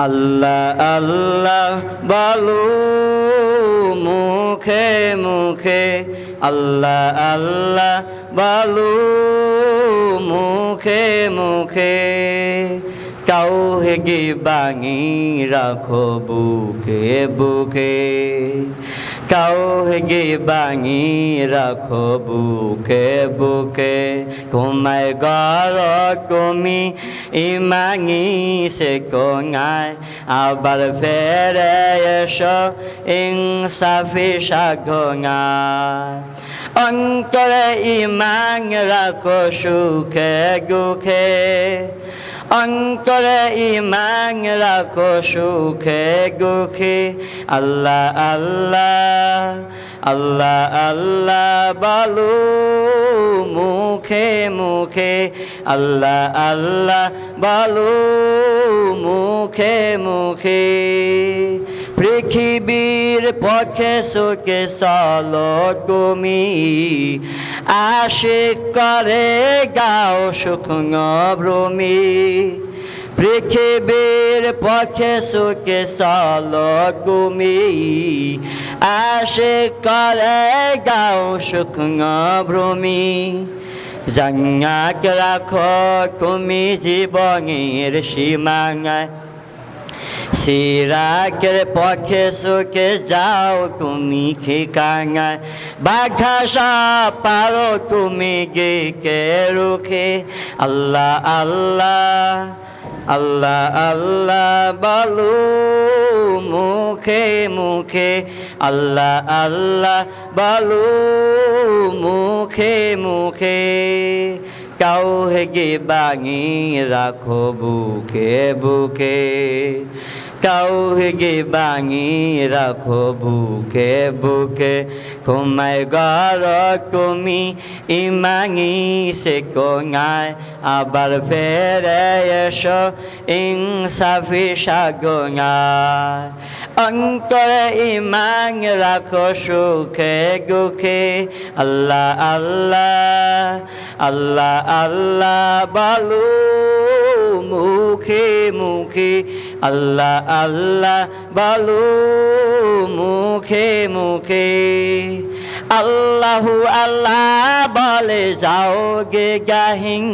আল্লাহ আল্লাহ বলো মুখে মুখে, আল্লাহ আল্লাহ বলো মুখে মুখে। তাওহীদ বাঙি রাখো বুকে বুকে, তাওহীদ বাঙি রাখো বুকে বুকে। তোমায় গড় তুমি ইমানি সে কোঙায়, আবার ফেরে এসো ইনসাফি সাধনায়। অন্তরে ইমান রাখো সুখে দুঃখে, অন্তরে ইমান রাখো সুখে দুঃখে। আল্লাহ আল্লাহ আল্লাহ আল্লাহ বলো মুখে মুখে, আল্লাহ আল্লাহ বলো মুখে মুখে। পৃথিবীর পথে সুখে চলো তুমি, আশিক করে গাও শুকনো ভ্রমি। পৃথিবীর পথে সুখে চলো তুমি, আশিক করে গাও শুকনো ভ্রমি। জান্নাত রাখো তুমি জীবনের সীমানায়, সিরাকের পথে সুখে যাও তুমি ঠিকানায়। বাঘা সাপ পারো তুমি গেকে রুখে। আল্লাহ আল্লাহ আল্লাহ আল্লাহ বলো মুখে মুখে, আল্লাহ আল্লাহ বলো মুখে মুখে। তাওহীদ বাঙি রাখো বুকে বুকে, তাওহীদ বাঙি রাখো বুকে বুকে। তোমায় গড় তুমি ইমানি সে কোঙায়, আবার ফেরে এসো ইনসাফি সাধনায়। অন্তরে ইমান রাখো সুখে দুঃখে। আল্লাহ আল্লাহ আল্লাহ আল্লাহ বলো মুখে মুখে, আল্লাহ আল্লাহ বলো মুখে মুখে। আল্লাহু আল্লাহ বলে যাও গে গাহিন,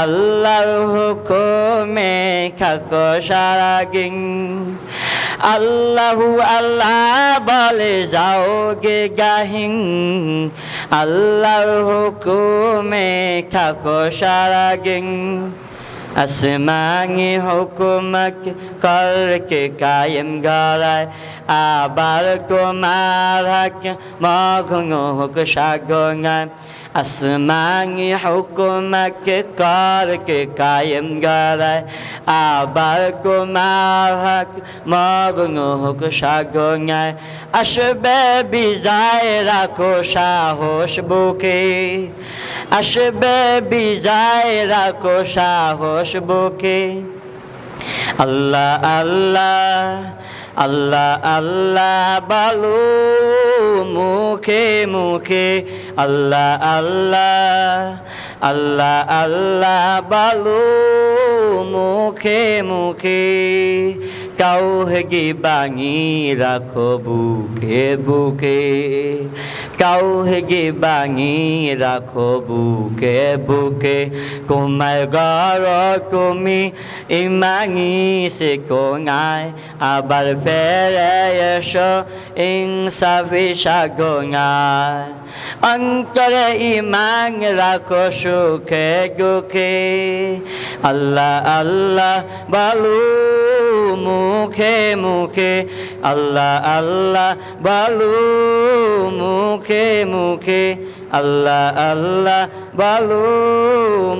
আল্লাহর হুকুমে থাকো সারাদিন। আল্লাহু আল্লাহ বলে যাও গে গাহিন, আল্লাহর হুকুমে থাকো সারাদিন। আসমানি হুকুমত করকে কায়েম গড়ায়, আবার তোমার হক মগ্ন হোক সাধনায়। আসমানি হুকুমত করকে কায়েম গড়ায়, আবার তোমার হক মগ্ন হোক সাধনায়। আসবে বিজয় রাখো সাহস বুকে, আসবে বিজয় রাখো সাহস বুকে। আল্লাহ আল্লাহ আল্লাহ আল্লাহ বলো মুখে মুখে, আল্লাহ আল্লাহ আল্লাহ আল্লাহ বলো মুখে মুখে। তাওহীদ বাঙি রাখো বুকে বুকে, তাওহীদ বাঙি রাখো বুকে বুকে। তোমায় গড় তুমি ইমানি সে কোঙায়, আবার ফেরে এসো ইনসাফি সাধনায়। অন্তরে ইমান রাখো সুখে দুঃখে। আল্লাহ আল্লাহ বলো মুখে মুখে, আল্লাহ আল্লাহ বলো মুখে মুখে। আল্লাহ আল্লাহ বলো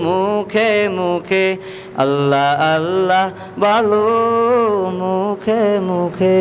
মুখে মুখে, আল্লাহ আল্লাহ বলো মুখে মুখে।